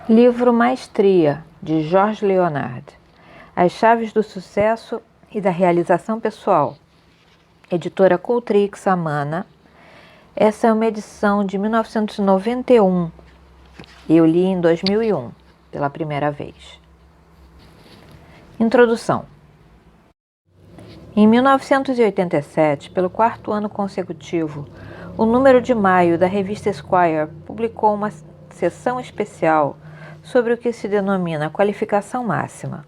Livro Maestria, de Jorge Leonard. As chaves do sucesso e da realização pessoal. Editora Cultrix, Amana. Essa é uma edição de 1991. Eu li em 2001, pela primeira vez. Introdução. Em 1987, pelo quarto ano consecutivo, o número de maio da revista Esquire publicou uma seção especial sobre o que se denomina qualificação máxima.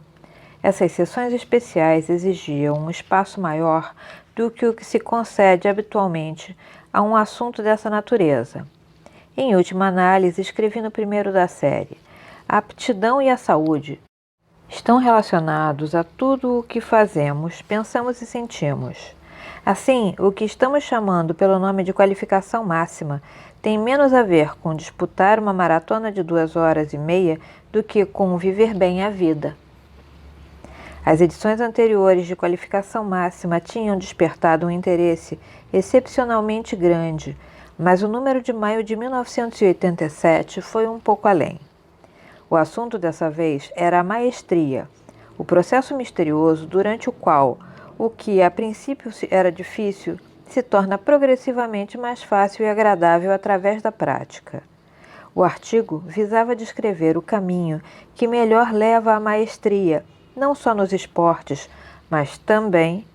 Essas sessões especiais exigiam um espaço maior do que o que se concede habitualmente a um assunto dessa natureza. Em última análise, escrevi no primeiro da série: a aptidão e a saúde estão relacionados a tudo o que fazemos, pensamos e sentimos. Assim, o que estamos chamando pelo nome de qualificação máxima tem menos a ver com disputar uma maratona de 2h30 do que com viver bem a vida. As edições anteriores de qualificação máxima tinham despertado um interesse excepcionalmente grande, mas o número de maio de 1987 foi um pouco além. O assunto dessa vez era a maestria, o processo misterioso durante o qual o que a princípio era difícil se torna progressivamente mais fácil e agradável através da prática. O artigo visava descrever o caminho que melhor leva à maestria, não só nos esportes, mas também,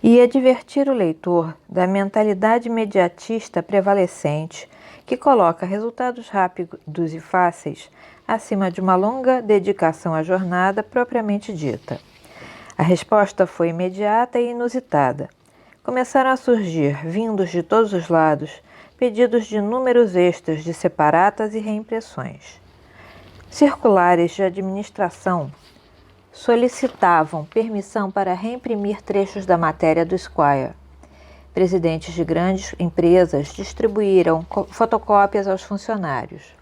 e advertir o leitor da mentalidade imediatista prevalecente que coloca resultados rápidos e fáceis acima de uma longa dedicação à jornada propriamente dita. A resposta foi imediata e inusitada. Começaram a surgir, vindos de todos os lados, pedidos de números extras de separatas e reimpressões. Circulares de administração solicitavam permissão para reimprimir trechos da matéria do Esquire. Presidentes de grandes empresas distribuíram fotocópias aos funcionários.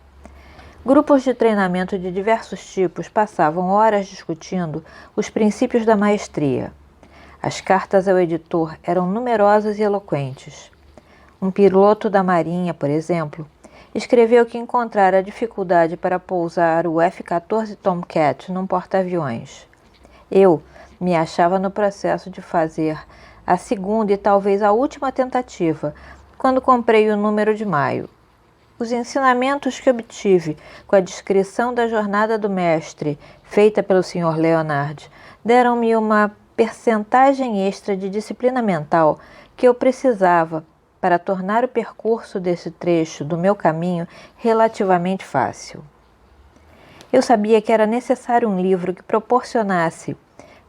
Grupos de treinamento de diversos tipos passavam horas discutindo os princípios da maestria. As cartas ao editor eram numerosas e eloquentes. Um piloto da Marinha, por exemplo, escreveu que encontrara dificuldade para pousar o F-14 Tomcat num porta-aviões. Eu me achava no processo de fazer a segunda e talvez a última tentativa, quando comprei o número de maio. Os ensinamentos que obtive com a descrição da jornada do mestre, feita pelo Sr. Leonard, deram-me uma percentagem extra de disciplina mental que eu precisava para tornar o percurso desse trecho do meu caminho relativamente fácil. Eu sabia que era necessário um livro que proporcionasse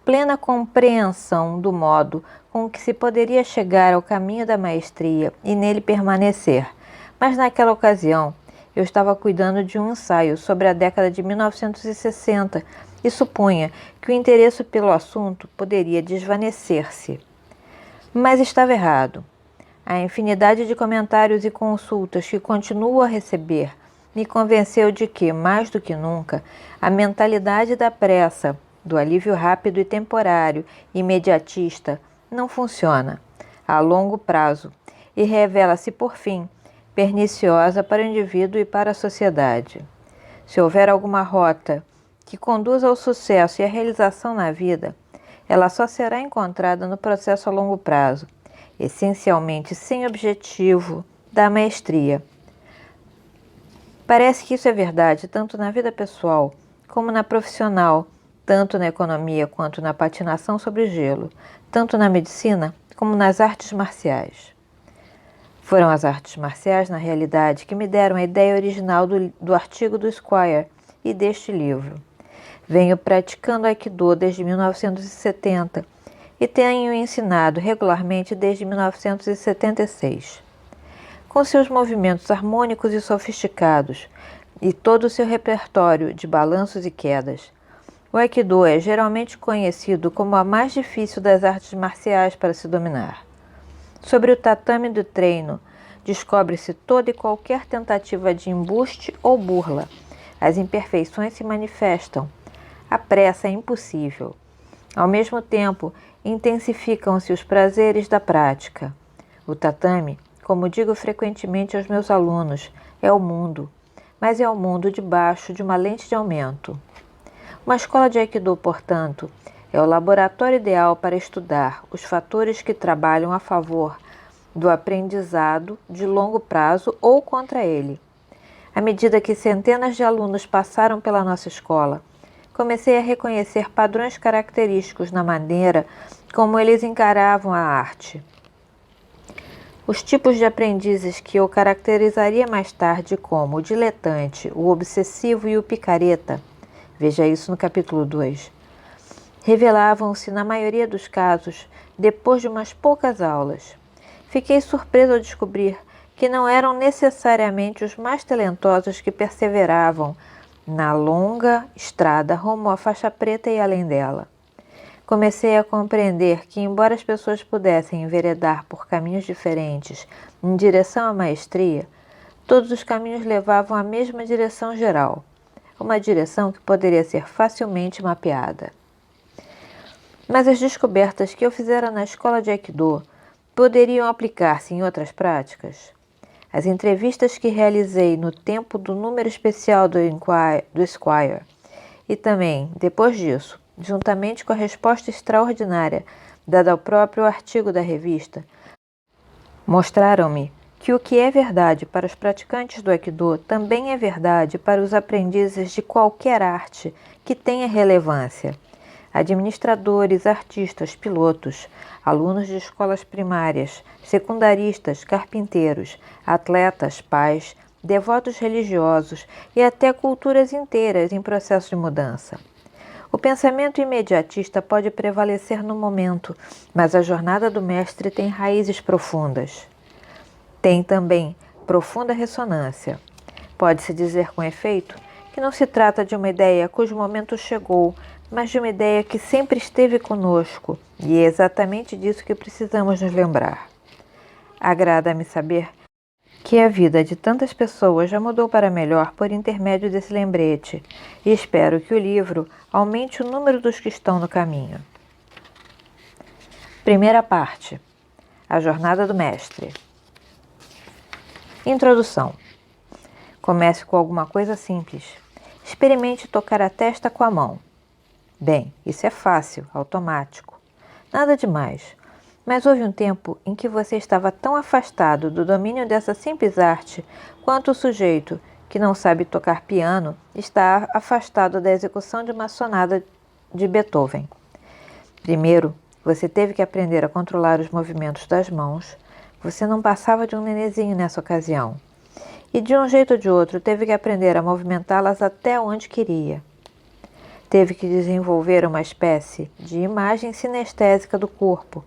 plena compreensão do modo com que se poderia chegar ao caminho da maestria e nele permanecer, mas naquela ocasião eu estava cuidando de um ensaio sobre a década de 1960 e supunha que o interesse pelo assunto poderia desvanecer-se. Mas estava errado. A infinidade de comentários e consultas que continuo a receber me convenceu de que, mais do que nunca, a mentalidade da pressa, do alívio rápido e temporário, imediatista, não funciona a longo prazo e revela-se, por fim, perniciosa para o indivíduo e para a sociedade. Se houver alguma rota que conduza ao sucesso e à realização na vida, ela só será encontrada no processo a longo prazo, essencialmente sem objetivo, da maestria. Parece que isso é verdade tanto na vida pessoal como na profissional, tanto na economia quanto na patinação sobre gelo, tanto na medicina como nas artes marciais. Foram as artes marciais, na realidade, que me deram a ideia original do artigo do Esquire e deste livro. Venho praticando Aikido desde 1970 e tenho ensinado regularmente desde 1976. Com seus movimentos harmônicos e sofisticados e todo o seu repertório de balanços e quedas, o Aikido é geralmente conhecido como a mais difícil das artes marciais para se dominar. Sobre o tatame do treino, descobre-se toda e qualquer tentativa de embuste ou burla. As imperfeições se manifestam. A pressa é impossível. Ao mesmo tempo, intensificam-se os prazeres da prática. O tatame, como digo frequentemente aos meus alunos, é o mundo, mas é o mundo debaixo de uma lente de aumento. Uma escola de Aikido, portanto, é o laboratório ideal para estudar os fatores que trabalham a favor do aprendizado de longo prazo ou contra ele. À medida que centenas de alunos passaram pela nossa escola, comecei a reconhecer padrões característicos na maneira como eles encaravam a arte. Os tipos de aprendizes que eu caracterizaria mais tarde como o diletante, o obsessivo e o picareta, veja isso no capítulo 2, revelavam-se na maioria dos casos depois de umas poucas aulas. Fiquei surpreso ao descobrir que não eram necessariamente os mais talentosos que perseveravam na longa estrada rumo à faixa preta e além dela. Comecei a compreender que, embora as pessoas pudessem enveredar por caminhos diferentes em direção à maestria, todos os caminhos levavam à mesma direção geral, uma direção que poderia ser facilmente mapeada. Mas as descobertas que eu fizera na escola de Aikido poderiam aplicar-se em outras práticas? As entrevistas que realizei no tempo do número especial do Esquire e também, depois disso, juntamente com a resposta extraordinária dada ao próprio artigo da revista, mostraram-me que o que é verdade para os praticantes do Aikido também é verdade para os aprendizes de qualquer arte que tenha relevância. Administradores, artistas, pilotos, alunos de escolas primárias, secundaristas, carpinteiros, atletas, pais, devotos religiosos e até culturas inteiras em processo de mudança. O pensamento imediatista pode prevalecer no momento, mas a jornada do mestre tem raízes profundas. Tem também profunda ressonância. Pode-se dizer com efeito que não se trata de uma ideia cujo momento chegou, mas de uma ideia que sempre esteve conosco, e é exatamente disso que precisamos nos lembrar. Agrada-me saber que a vida de tantas pessoas já mudou para melhor por intermédio desse lembrete, e espero que o livro aumente o número dos que estão no caminho. Primeira parte: A Jornada do Mestre. Introdução. Comece com alguma coisa simples. Experimente tocar a testa com a mão. Bem, isso é fácil, automático. Nada demais. Mas houve um tempo em que você estava tão afastado do domínio dessa simples arte quanto o sujeito que não sabe tocar piano está afastado da execução de uma sonata de Beethoven. Primeiro, você teve que aprender a controlar os movimentos das mãos. Você não passava de um nenenzinho nessa ocasião. E de um jeito ou de outro, teve que aprender a movimentá-las até onde queria. Teve que desenvolver uma espécie de imagem sinestésica do corpo,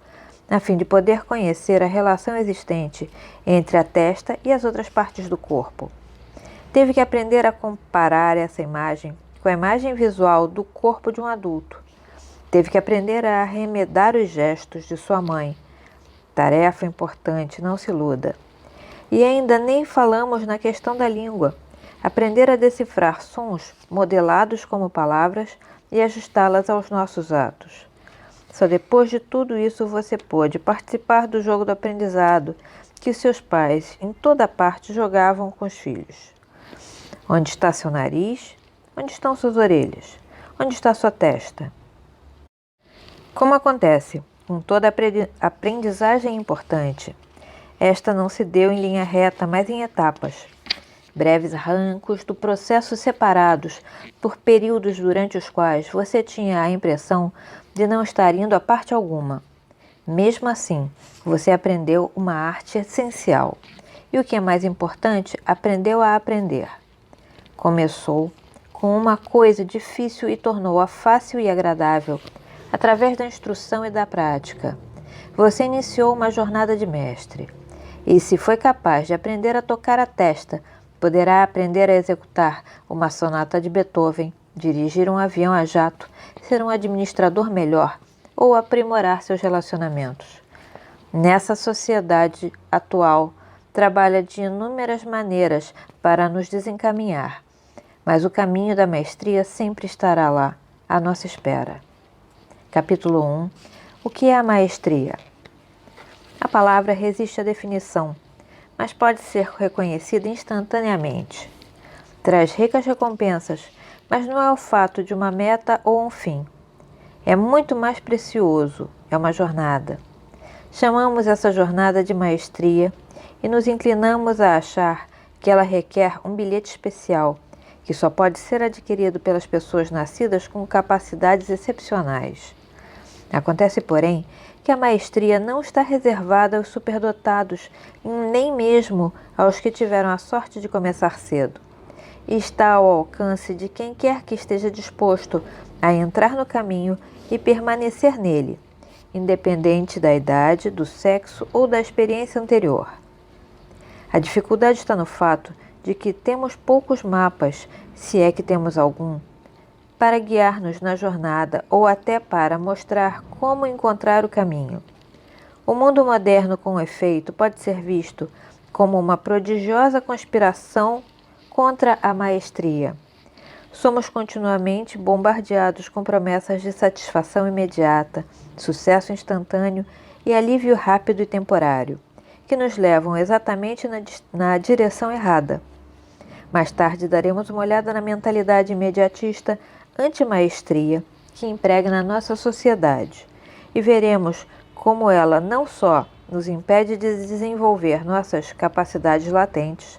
a fim de poder conhecer a relação existente entre a testa e as outras partes do corpo. Teve que aprender a comparar essa imagem com a imagem visual do corpo de um adulto. Teve que aprender a arremedar os gestos de sua mãe. Tarefa importante, não se iluda. E ainda nem falamos na questão da língua. Aprender a decifrar sons modelados como palavras e ajustá-las aos nossos atos. Só depois de tudo isso você pôde participar do jogo do aprendizado que seus pais em toda parte jogavam com os filhos. Onde está seu nariz? Onde estão suas orelhas? Onde está sua testa? Como acontece com toda aprendizagem importante, esta não se deu em linha reta, mas em etapas. Breves arrancos do processo separados por períodos durante os quais você tinha a impressão de não estar indo a parte alguma. Mesmo assim, você aprendeu uma arte essencial. E o que é mais importante, aprendeu a aprender. Começou com uma coisa difícil e tornou-a fácil e agradável através da instrução e da prática. Você iniciou uma jornada de mestre. E se foi capaz de aprender a tocar a testa, poderá aprender a executar uma sonata de Beethoven, dirigir um avião a jato, ser um administrador melhor ou aprimorar seus relacionamentos. Nessa sociedade atual, trabalha de inúmeras maneiras para nos desencaminhar, mas o caminho da maestria sempre estará lá, à nossa espera. Capítulo 1. O que é a maestria? A palavra resiste à definição, mas pode ser reconhecida instantaneamente. Traz ricas recompensas, mas não é o fato de uma meta ou um fim. É muito mais precioso, é uma jornada. Chamamos essa jornada de maestria e nos inclinamos a achar que ela requer um bilhete especial, que só pode ser adquirido pelas pessoas nascidas com capacidades excepcionais. Acontece, porém, que a maestria não está reservada aos superdotados, nem mesmo aos que tiveram a sorte de começar cedo. E está ao alcance de quem quer que esteja disposto a entrar no caminho e permanecer nele, independente da idade, do sexo ou da experiência anterior. A dificuldade está no fato de que temos poucos mapas, se é que temos algum, para guiar-nos na jornada ou até para mostrar como encontrar o caminho. O mundo moderno, com efeito, pode ser visto como uma prodigiosa conspiração contra a maestria. Somos continuamente bombardeados com promessas de satisfação imediata, sucesso instantâneo e alívio rápido e temporário, que nos levam exatamente na direção errada. Mais tarde daremos uma olhada na mentalidade imediatista anti-maestria que impregna nossa sociedade e veremos como ela não só nos impede de desenvolver nossas capacidades latentes,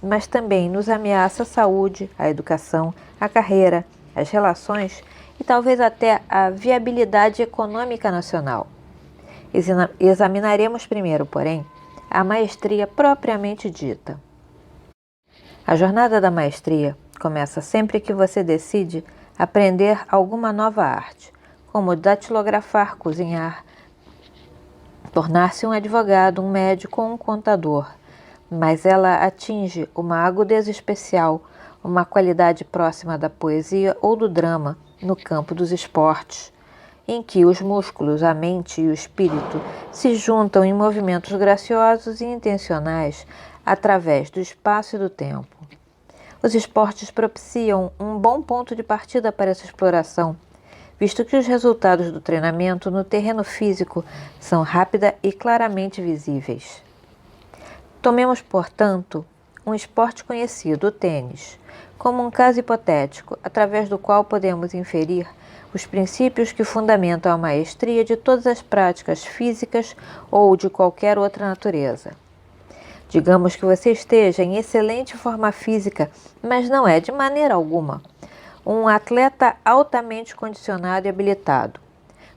mas também nos ameaça a saúde, a educação, a carreira, as relações e talvez até a viabilidade econômica nacional. Examinaremos primeiro, porém, a maestria propriamente dita. A jornada da maestria começa sempre que você decide aprender alguma nova arte, como datilografar, cozinhar, tornar-se um advogado, um médico ou um contador, mas ela atinge uma agudeza especial, uma qualidade próxima da poesia ou do drama no campo dos esportes, em que os músculos, a mente e o espírito se juntam em movimentos graciosos e intencionais através do espaço e do tempo. Os esportes propiciam um bom ponto de partida para essa exploração, visto que os resultados do treinamento no terreno físico são rápida e claramente visíveis. Tomemos, portanto, um esporte conhecido, o tênis, como um caso hipotético, através do qual podemos inferir os princípios que fundamentam a maestria de todas as práticas físicas ou de qualquer outra natureza. Digamos que você esteja em excelente forma física, mas não é de maneira alguma um atleta altamente condicionado e habilitado.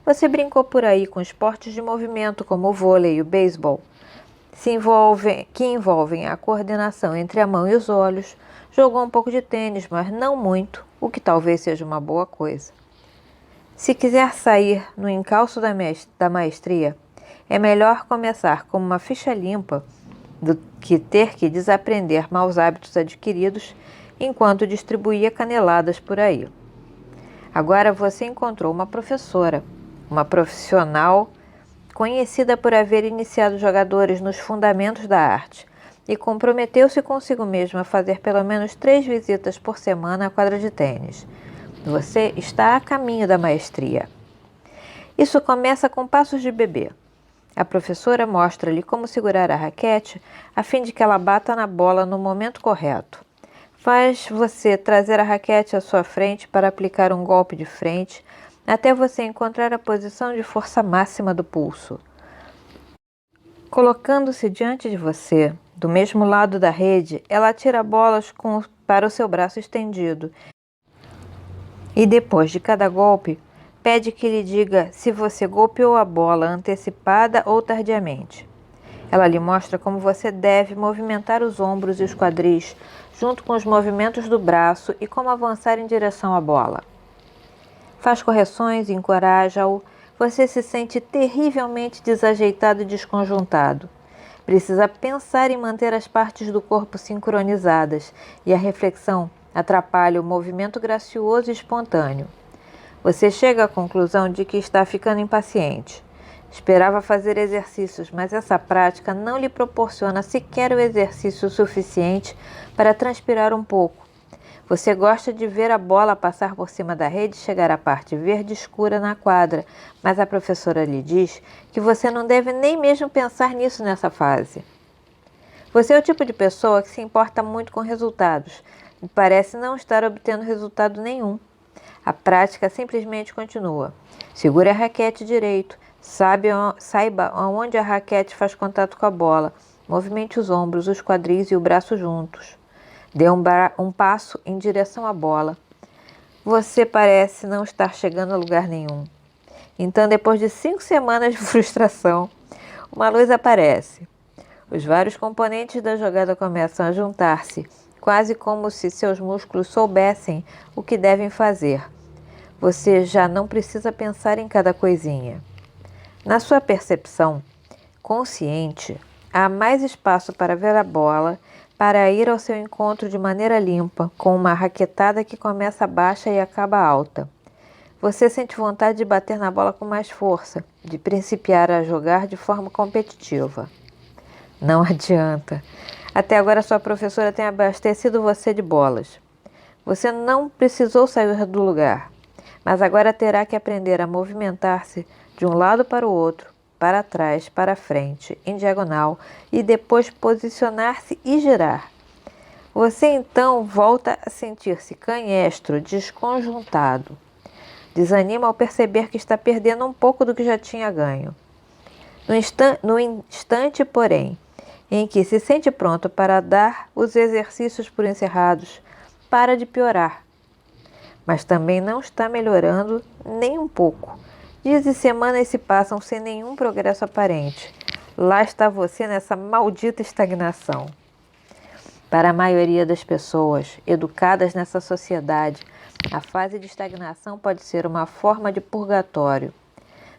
Você brincou por aí com esportes de movimento como o vôlei e o beisebol, que envolvem a coordenação entre a mão e os olhos, jogou um pouco de tênis, mas não muito, o que talvez seja uma boa coisa. Se quiser sair no encalço da maestria, é melhor começar com uma ficha limpa do que ter que desaprender maus hábitos adquiridos enquanto distribuía caneladas por aí. Agora você encontrou uma professora, uma profissional conhecida por haver iniciado jogadores nos fundamentos da arte e comprometeu-se consigo mesma a fazer pelo menos 3 visitas por semana à quadra de tênis. Você está a caminho da maestria. Isso começa com passos de bebê. A professora mostra-lhe como segurar a raquete a fim de que ela bata na bola no momento correto. Faz você trazer a raquete à sua frente para aplicar um golpe de frente até você encontrar a posição de força máxima do pulso. Colocando-se diante de você, do mesmo lado da rede, ela atira bolas para o seu braço estendido e depois de cada golpe, pede que lhe diga se você golpeou a bola antecipada ou tardiamente. Ela lhe mostra como você deve movimentar os ombros e os quadris, junto com os movimentos do braço e como avançar em direção à bola. Faz correções, encoraja-o. Você se sente terrivelmente desajeitado e desconjuntado. Precisa pensar em manter as partes do corpo sincronizadas e a reflexão atrapalha o movimento gracioso e espontâneo. Você chega à conclusão de que está ficando impaciente. Esperava fazer exercícios, mas essa prática não lhe proporciona sequer o exercício suficiente para transpirar um pouco. Você gosta de ver a bola passar por cima da rede e chegar à parte verde escura na quadra, mas a professora lhe diz que você não deve nem mesmo pensar nisso nessa fase. Você é o tipo de pessoa que se importa muito com resultados, e parece não estar obtendo resultado nenhum. A prática simplesmente continua. Segure a raquete direito, saiba aonde a raquete faz contato com a bola, movimente os ombros, os quadris e o braço juntos. Dê um passo em direção à bola. Você parece não estar chegando a lugar nenhum. Então, depois de 5 semanas de frustração, uma luz aparece. Os vários componentes da jogada começam a juntar-se, quase como se seus músculos soubessem o que devem fazer. Você já não precisa pensar em cada coisinha. Na sua percepção consciente, há mais espaço para ver a bola, para ir ao seu encontro de maneira limpa, com uma raquetada que começa baixa e acaba alta. Você sente vontade de bater na bola com mais força, de principiar a jogar de forma competitiva. Não adianta. Até agora sua professora tem abastecido você de bolas. Você não precisou sair do lugar, mas agora terá que aprender a movimentar-se de um lado para o outro, para trás, para frente, em diagonal e depois posicionar-se e girar. Você então volta a sentir-se canhestro, desconjuntado. Desanima ao perceber que está perdendo um pouco do que já tinha ganho. No instante, porém, em que se sente pronto para dar os exercícios por encerrados, para de piorar. Mas também não está melhorando nem um pouco. Dias e semanas se passam sem nenhum progresso aparente. Lá está você nessa maldita estagnação. Para a maioria das pessoas educadas nessa sociedade, a fase de estagnação pode ser uma forma de purgatório.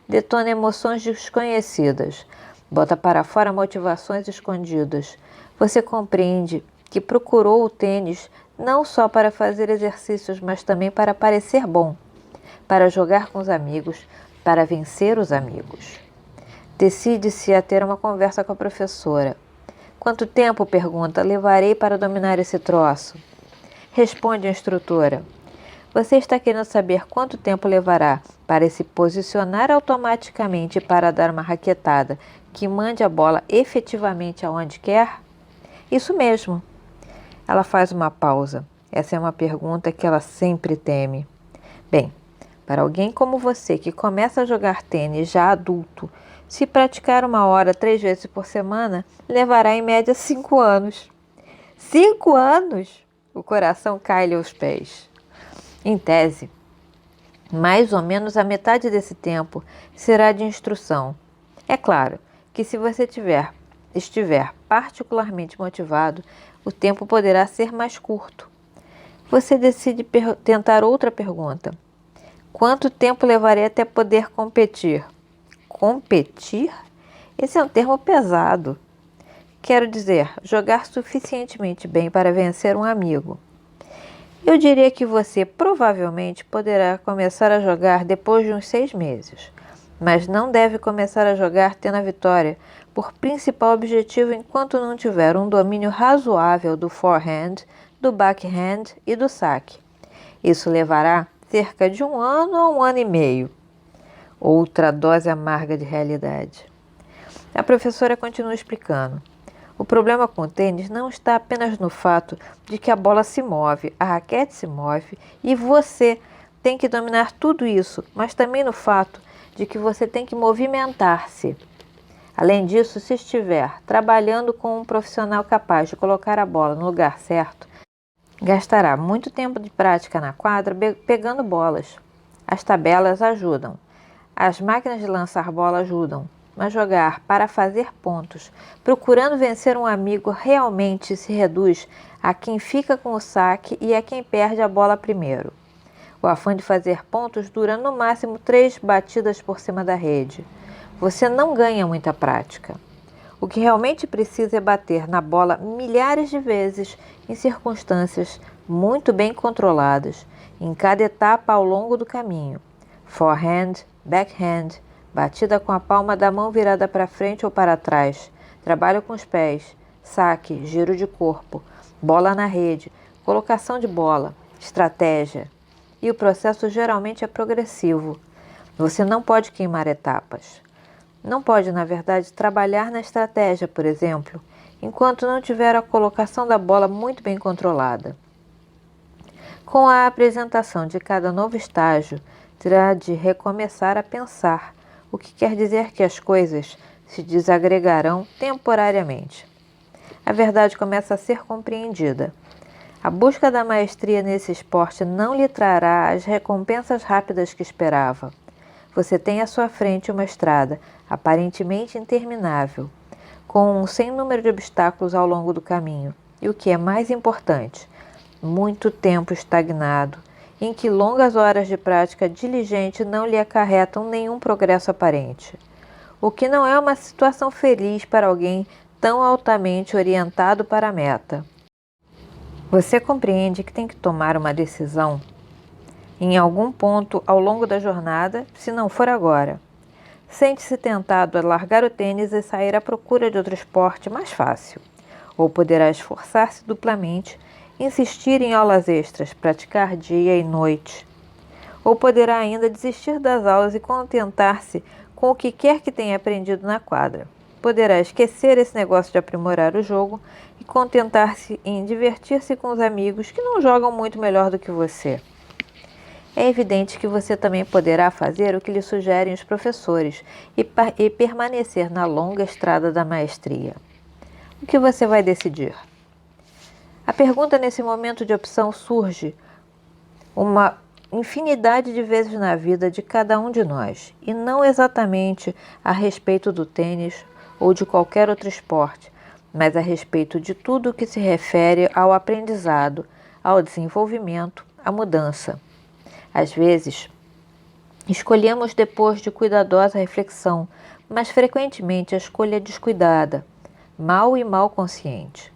Detona emoções desconhecidas, bota para fora motivações escondidas. Você compreende que procurou o tênis não só para fazer exercícios, mas também para parecer bom, para jogar com os amigos, para vencer os amigos. Decide-se a ter uma conversa com a professora. Quanto tempo, pergunta, levarei para dominar esse troço? Responde a instrutora. Você está querendo saber quanto tempo levará para se posicionar automaticamente para dar uma raquetada que mande a bola efetivamente aonde quer? Isso mesmo. Ela faz uma pausa. Essa é uma pergunta que ela sempre teme. Bem, para alguém como você que começa a jogar tênis já adulto, se praticar 1 hora 3 vezes por semana, levará em média 5 anos. 5 anos? O coração cai-lhe aos pés. Em tese, mais ou menos a metade desse tempo será de instrução. É claro que se você estiver particularmente motivado, o tempo poderá ser mais curto. Você decide tentar outra pergunta. Quanto tempo levarei até poder competir? Competir? Esse é um termo pesado. Quero dizer, jogar suficientemente bem para vencer um amigo. Eu diria que você provavelmente poderá começar a jogar depois de uns 6 meses, mas não deve começar a jogar tendo a vitória por principal objetivo enquanto não tiver um domínio razoável do forehand, do backhand e do saque. Isso levará cerca de 1 ano a 1 ano e meio. Outra dose amarga de realidade. A professora continua explicando. O problema com o tênis não está apenas no fato de que a bola se move, a raquete se move e você tem que dominar tudo isso, mas também no fato de que você tem que movimentar-se. Além disso, se estiver trabalhando com um profissional capaz de colocar a bola no lugar certo, gastará muito tempo de prática na quadra pegando bolas. As tabelas ajudam. As máquinas de lançar bola ajudam. Mas jogar para fazer pontos, procurando vencer um amigo, realmente se reduz a quem fica com o saque e a quem perde a bola primeiro. O afã de fazer pontos dura no máximo 3 batidas por cima da rede. Você não ganha muita prática. O que realmente precisa é bater na bola milhares de vezes em circunstâncias muito bem controladas, em cada etapa ao longo do caminho. Forehand, backhand, batida com a palma da mão virada para frente ou para trás, trabalho com os pés, saque, giro de corpo, bola na rede, colocação de bola, estratégia. E o processo geralmente é progressivo. Você não pode queimar etapas. Não pode, na verdade, trabalhar na estratégia, por exemplo, enquanto não tiver a colocação da bola muito bem controlada. Com a apresentação de cada novo estágio, terá de recomeçar a pensar, o que quer dizer que as coisas se desagregarão temporariamente. A verdade começa a ser compreendida. A busca da maestria nesse esporte não lhe trará as recompensas rápidas que esperava. Você tem à sua frente uma estrada aparentemente interminável, com um sem número de obstáculos ao longo do caminho, e o que é mais importante, muito tempo estagnado, em que longas horas de prática diligente não lhe acarretam nenhum progresso aparente. O que não é uma situação feliz para alguém tão altamente orientado para a meta. Você compreende que tem que tomar uma decisão em algum ponto ao longo da jornada, se não for agora. Sente-se tentado a largar o tênis e sair à procura de outro esporte mais fácil. Ou poderá esforçar-se duplamente, insistir em aulas extras, praticar dia e noite. Ou poderá ainda desistir das aulas e contentar-se com o que quer que tenha aprendido na quadra. Poderá esquecer esse negócio de aprimorar o jogo e contentar-se em divertir-se com os amigos que não jogam muito melhor do que você. É evidente que você também poderá fazer o que lhe sugerem os professores e permanecer na longa estrada da maestria. O que você vai decidir? A pergunta nesse momento de opção surge uma infinidade de vezes na vida de cada um de nós, e não exatamente a respeito do tênis ou de qualquer outro esporte, mas a respeito de tudo o que se refere ao aprendizado, ao desenvolvimento, à mudança. Às vezes, escolhemos depois de cuidadosa reflexão, mas frequentemente a escolha é descuidada, mal e mal consciente.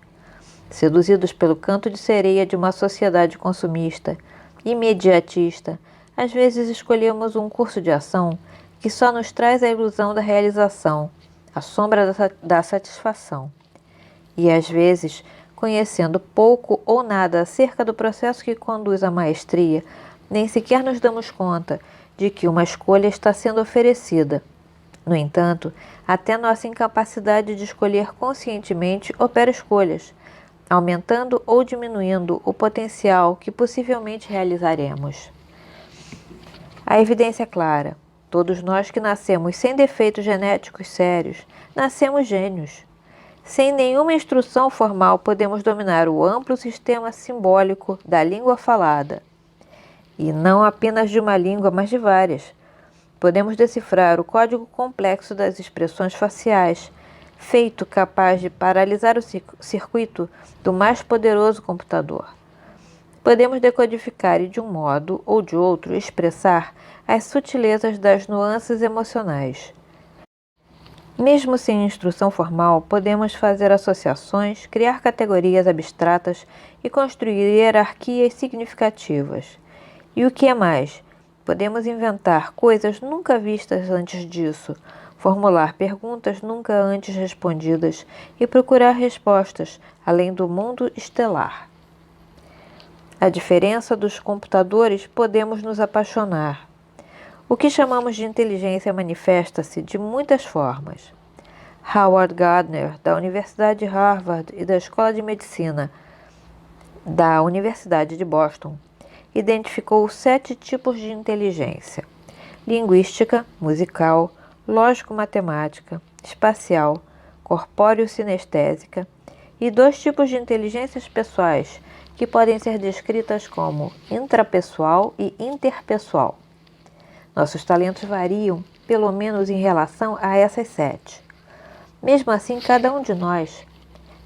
Seduzidos pelo canto de sereia de uma sociedade consumista, imediatista, às vezes escolhemos um curso de ação que só nos traz a ilusão da realização, a sombra da satisfação. E às vezes, conhecendo pouco ou nada acerca do processo que conduz à maestria, nem sequer nos damos conta de que uma escolha está sendo oferecida. No entanto, até nossa incapacidade de escolher conscientemente opera escolhas, aumentando ou diminuindo o potencial que possivelmente realizaremos. A evidência é clara. Todos nós que nascemos sem defeitos genéticos sérios, nascemos gênios. Sem nenhuma instrução formal, podemos dominar o amplo sistema simbólico da língua falada. E não apenas de uma língua, mas de várias. Podemos decifrar o código complexo das expressões faciais, feito capaz de paralisar o circuito do mais poderoso computador. Podemos decodificar e, de um modo ou de outro, expressar as sutilezas das nuances emocionais. Mesmo sem instrução formal, podemos fazer associações, criar categorias abstratas e construir hierarquias significativas. E o que é mais? Podemos inventar coisas nunca vistas antes disso, formular perguntas nunca antes respondidas e procurar respostas além do mundo estelar. A diferença dos computadores, podemos nos apaixonar. O que chamamos de inteligência manifesta-se de muitas formas. Howard Gardner, da Universidade de Harvard e da Escola de Medicina da Universidade de Boston, identificou 7 tipos de inteligência: linguística, musical, lógico-matemática, espacial, corpóreo-sinestésica, e 2 tipos de inteligências pessoais, que podem ser descritas como intrapessoal e interpessoal. Nossos talentos variam, pelo menos em relação a essas 7. Mesmo assim, cada um de nós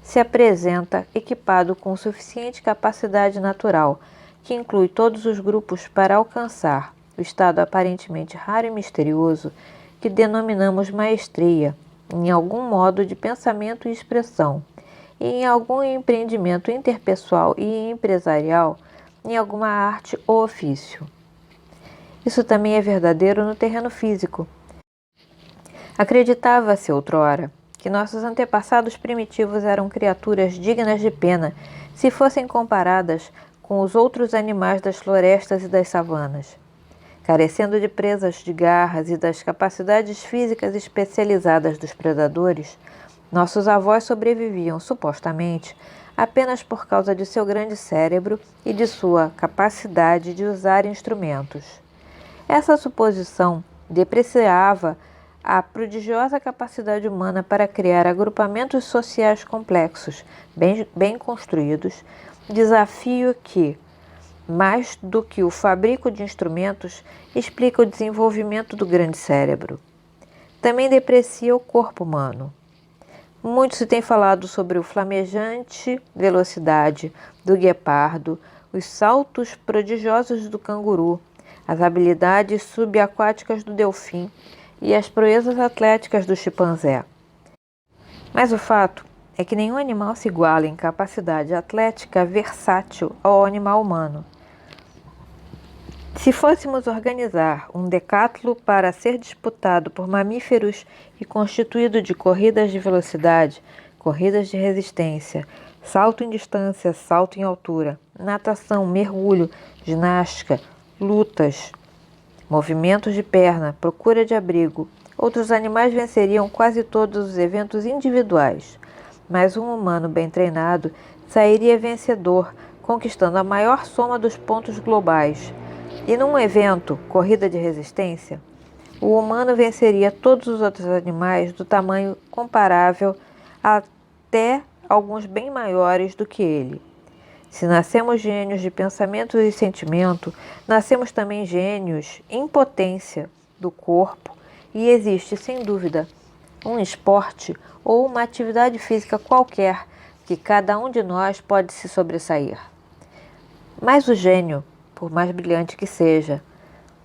se apresenta equipado com suficiente capacidade natural, que inclui todos os grupos para alcançar o estado aparentemente raro e misterioso que denominamos maestria, em algum modo de pensamento e expressão, e em algum empreendimento interpessoal e empresarial, em alguma arte ou ofício. Isso também é verdadeiro no terreno físico. Acreditava-se outrora que nossos antepassados primitivos eram criaturas dignas de pena se fossem comparadas com os outros animais das florestas e das savanas. Carecendo de presas de garras e das capacidades físicas especializadas dos predadores, nossos avós sobreviviam, supostamente, apenas por causa de seu grande cérebro e de sua capacidade de usar instrumentos. Essa suposição depreciava a prodigiosa capacidade humana para criar agrupamentos sociais complexos, bem construídos, desafio que, mais do que o fabrico de instrumentos, explica o desenvolvimento do grande cérebro. Também deprecia o corpo humano. Muito se tem falado sobre o flamejante velocidade do guepardo, os saltos prodigiosos do canguru, as habilidades subaquáticas do delfim e as proezas atléticas do chimpanzé. Mas o fato é que nenhum animal se iguala em capacidade atlética versátil ao animal humano. Se fôssemos organizar um decátulo para ser disputado por mamíferos e constituído de corridas de velocidade, corridas de resistência, salto em distância, salto em altura, natação, mergulho, ginástica, lutas, movimentos de perna, procura de abrigo, outros animais venceriam quase todos os eventos individuais, mas um humano bem treinado sairia vencedor, conquistando a maior soma dos pontos globais. E num evento, corrida de resistência, o humano venceria todos os outros animais do tamanho comparável, até alguns bem maiores do que ele. Se nascemos gênios de pensamento e sentimento, nascemos também gênios em potência do corpo, e existe, sem dúvida, um esporte ou uma atividade física qualquer que cada um de nós pode se sobressair. Mas o gênio, por mais brilhante que seja,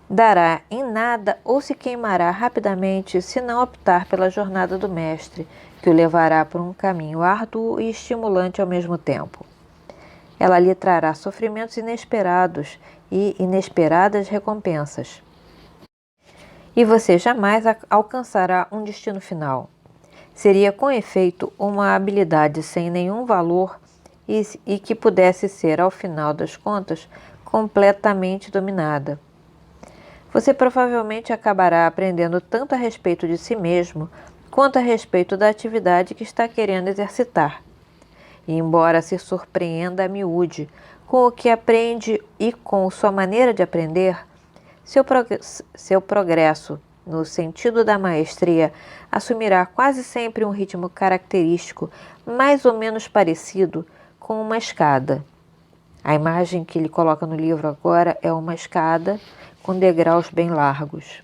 dará em nada ou se queimará rapidamente se não optar pela jornada do mestre, que o levará por um caminho árduo e estimulante ao mesmo tempo. Ela lhe trará sofrimentos inesperados e inesperadas recompensas. E você jamais alcançará um destino final. Seria, com efeito, uma habilidade sem nenhum valor e que pudesse ser, ao final das contas, completamente dominada. Você provavelmente acabará aprendendo tanto a respeito de si mesmo quanto a respeito da atividade que está querendo exercitar. E embora se surpreenda a miúde com o que aprende e com sua maneira de aprender, seu progresso no sentido da maestria assumirá quase sempre um ritmo característico, mais ou menos parecido com uma escada. A imagem que ele coloca no livro agora é uma escada com degraus bem largos.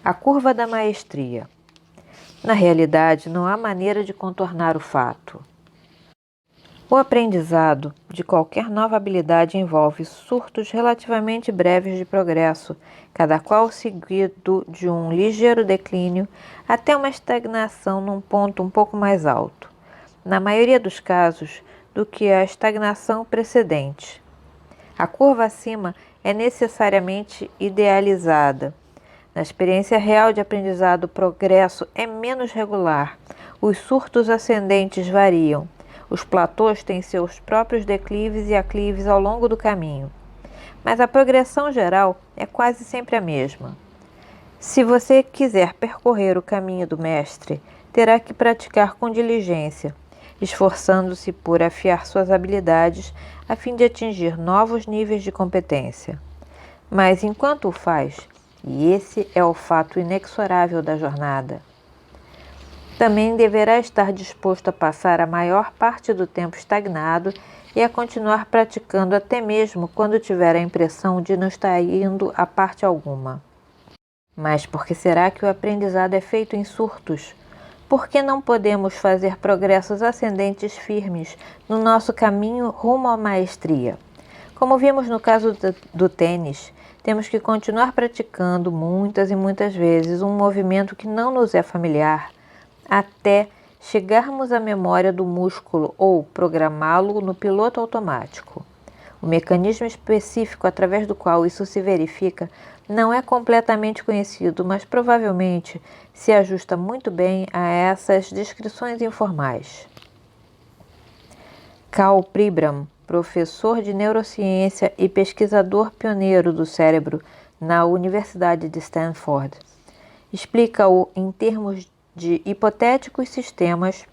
A curva da maestria. Na realidade, não há maneira de contornar o fato. O aprendizado de qualquer nova habilidade envolve surtos relativamente breves de progresso, cada qual seguido de um ligeiro declínio até uma estagnação num ponto um pouco mais alto, na maioria dos casos, do que a estagnação precedente. A curva acima é necessariamente idealizada. Na experiência real de aprendizado, o progresso é menos regular. Os surtos ascendentes variam. Os platôs têm seus próprios declives e aclives ao longo do caminho. Mas a progressão geral é quase sempre a mesma. Se você quiser percorrer o caminho do mestre, terá que praticar com diligência, esforçando-se por afiar suas habilidades a fim de atingir novos níveis de competência. Mas enquanto o faz, e esse é o fato inexorável da jornada, também deverá estar disposto a passar a maior parte do tempo estagnado e a continuar praticando até mesmo quando tiver a impressão de não estar indo a parte alguma. Mas por que será que o aprendizado é feito em surtos? Por que não podemos fazer progressos ascendentes firmes no nosso caminho rumo à maestria? Como vimos no caso do tênis, temos que continuar praticando muitas e muitas vezes um movimento que não nos é familiar, até chegarmos à memória do músculo ou programá-lo no piloto automático. O mecanismo específico através do qual isso se verifica não é completamente conhecido, mas provavelmente se ajusta muito bem a essas descrições informais. Karl Pribram, professor de neurociência e pesquisador pioneiro do cérebro na Universidade de Stanford, explica-o em termos de hipotéticos sistemas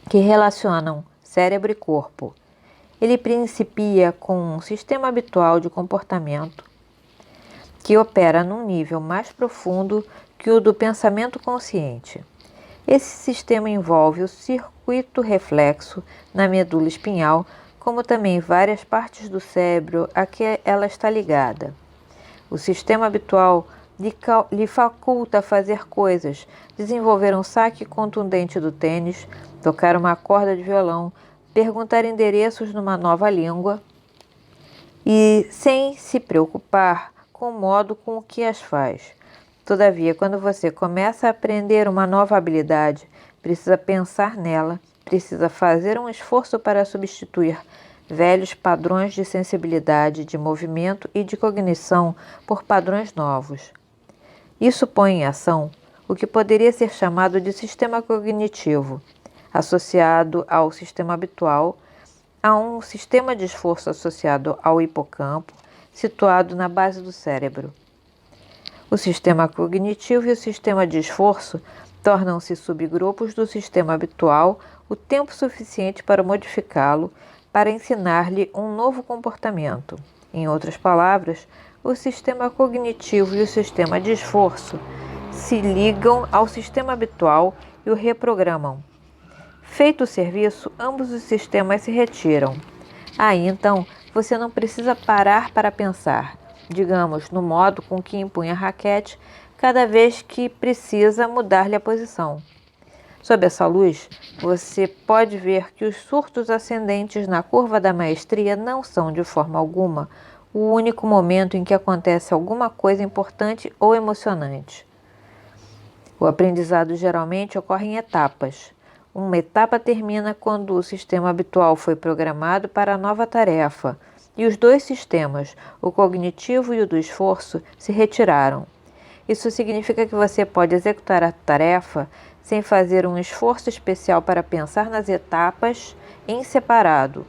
que relacionam cérebro e corpo. Ele principia com um sistema habitual de comportamento que opera num nível mais profundo que o do pensamento consciente. Esse sistema envolve o circuito reflexo na medula espinhal, como também várias partes do cérebro a que ela está ligada. O sistema habitual lhe faculta fazer coisas, desenvolver um saque contundente do tênis, tocar uma corda de violão, perguntar endereços numa nova língua e sem se preocupar com o modo com que as faz. Todavia, quando você começa a aprender uma nova habilidade, precisa pensar nela, precisa fazer um esforço para substituir velhos padrões de sensibilidade, de movimento e de cognição por padrões novos. Isso põe em ação o que poderia ser chamado de sistema cognitivo, associado ao sistema habitual, a um sistema de esforço associado ao hipocampo, situado na base do cérebro. O sistema cognitivo e o sistema de esforço tornam-se subgrupos do sistema habitual o tempo suficiente para modificá-lo, para ensinar-lhe um novo comportamento. Em outras palavras, o sistema cognitivo e o sistema de esforço se ligam ao sistema habitual e o reprogramam. Feito o serviço, ambos os sistemas se retiram. Aí, então, você não precisa parar para pensar, digamos, no modo com que empunha a raquete cada vez que precisa mudar-lhe a posição. Sob essa luz, você pode ver que os surtos ascendentes na curva da maestria não são, de forma alguma, o único momento em que acontece alguma coisa importante ou emocionante. O aprendizado geralmente ocorre em etapas. Uma etapa termina quando o sistema habitual foi programado para a nova tarefa, e os dois sistemas, o cognitivo e o do esforço, se retiraram. Isso significa que você pode executar a tarefa sem fazer um esforço especial para pensar nas etapas em separado.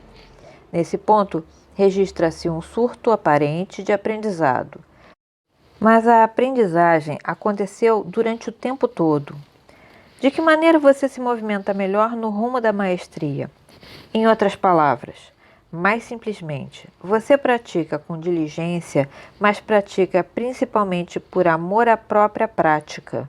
Nesse ponto, registra-se um surto aparente de aprendizado. Mas a aprendizagem aconteceu durante o tempo todo. De que maneira você se movimenta melhor no rumo da maestria? Em outras palavras, mais simplesmente, você pratica com diligência, mas pratica principalmente por amor à própria prática.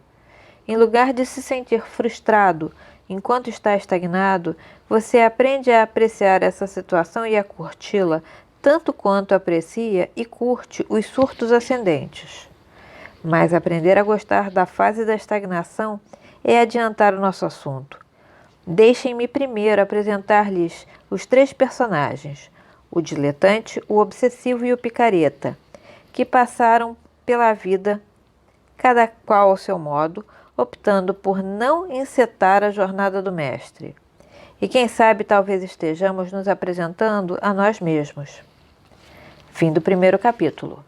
Em lugar de se sentir frustrado enquanto está estagnado, você aprende a apreciar essa situação e a curti-la tanto quanto aprecia e curte os surtos ascendentes. Mas aprender a gostar da fase da estagnação é adiantar o nosso assunto. Deixem-me primeiro apresentar-lhes os três personagens, o diletante, o obsessivo e o picareta, que passaram pela vida, cada qual ao seu modo, optando por não encetar a jornada do mestre. E quem sabe talvez estejamos nos apresentando a nós mesmos. Fim do primeiro capítulo.